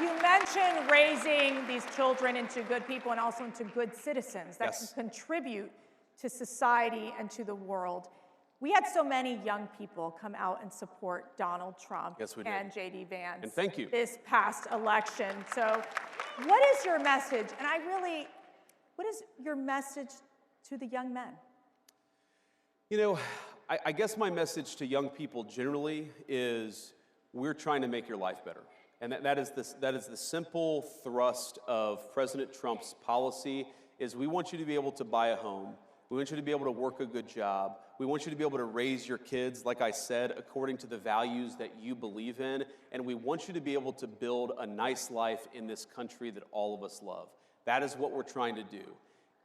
You mentioned raising these children into good people and also into good citizens that Yes. can contribute to society and to the world. We had so many young people come out and support Donald Trump Yes, we did. and JD Vance And thank you. this past election. So what is your message? And what is your message to the young men? You know, I guess my message to young people generally is we're trying to make your life better. And that is the simple thrust of President Trump's policy is we want you to be able to buy a home. We want you to be able to work a good job. We want you to be able to raise your kids, like I said, according to the values that you believe in. And we want you to be able to build a nice life in this country that all of us love. That is what we're trying to do.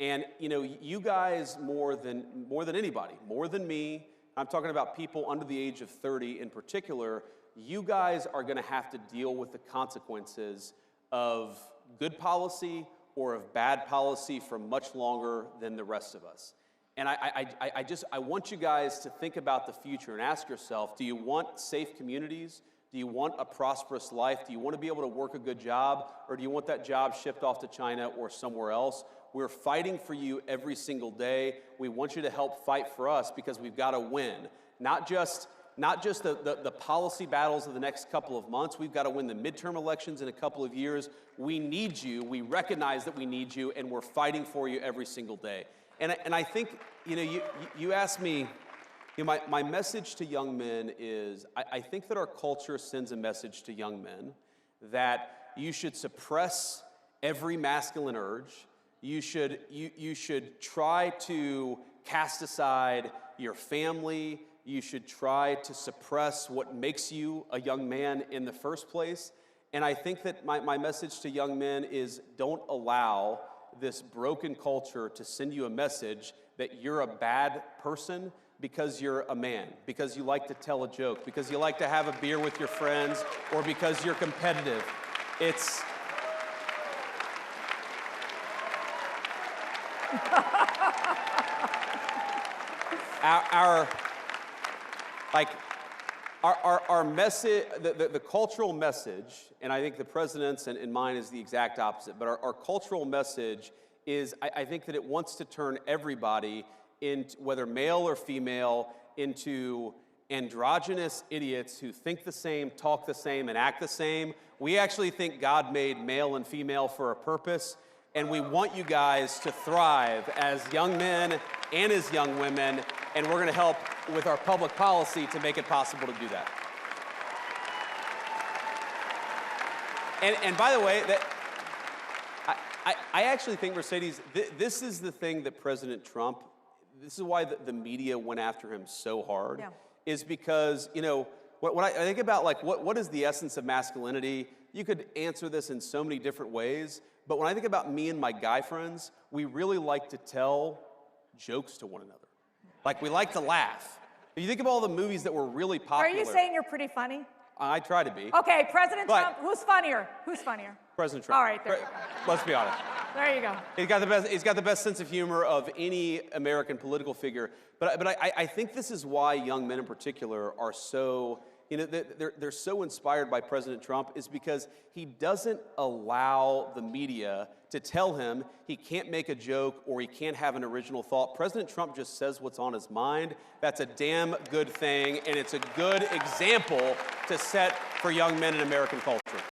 And, you know, you guys more than anybody, more than me, I'm talking about people under the age of 30 in particular, you guys are going to have to deal with the consequences of good policy or of bad policy for much longer than the rest of us. And I want you guys to think about the future and ask yourself, do you want safe communities? Do you want a prosperous life? Do you want to be able to work a good job? Or do you want that job shipped off to China or somewhere else? We're fighting for you every single day. We want you to help fight for us because we've got to win. Not just the policy battles of the next couple of months. We've got to win the midterm elections in a couple of years. We need you. We recognize that we need you, and we're fighting for you every single day. And I think, you know, you asked me, you know, my message to young men is I think that our culture sends a message to young men that you should suppress every masculine urge. You should try to cast aside your family. You should try to suppress what makes you a young man in the first place. And I think that my message to young men is don't allow this broken culture to send you a message that you're a bad person because you're a man, because you like to tell a joke, because you like to have a beer with your friends, or because you're competitive. It's... Our message, the cultural message, and I think the president's and mine is the exact opposite, but our cultural message is, I think that it wants to turn everybody, whether male or female, into androgynous idiots who think the same, talk the same, and act the same. We actually think God made male and female for a purpose, and we want you guys to thrive as young men and as young women, and we're going to help with our public policy to make it possible to do that. And by the way, I actually think, Mercedes, this is the thing that President Trump, this is why the media went after him so hard, is because, you know, when I think about, like, what is the essence of masculinity, you could answer this in so many different ways, but when I think about me and my guy friends, we really like to tell jokes to one another. Like, we like to laugh. If you think of all the movies that were really popular. Are you saying you're pretty funny? I try to be. Okay, President Trump, who's funnier? Who's funnier? President Trump. All right, there you go. Let's be honest. There you go. He's got the best sense of humor of any American political figure. But I think this is why young men in particular are so, you know, they're so inspired by President Trump, is because he doesn't allow the media to tell him he can't make a joke or he can't have an original thought. President Trump just says what's on his mind. That's a damn good thing, and it's a good example to set for young men in American culture.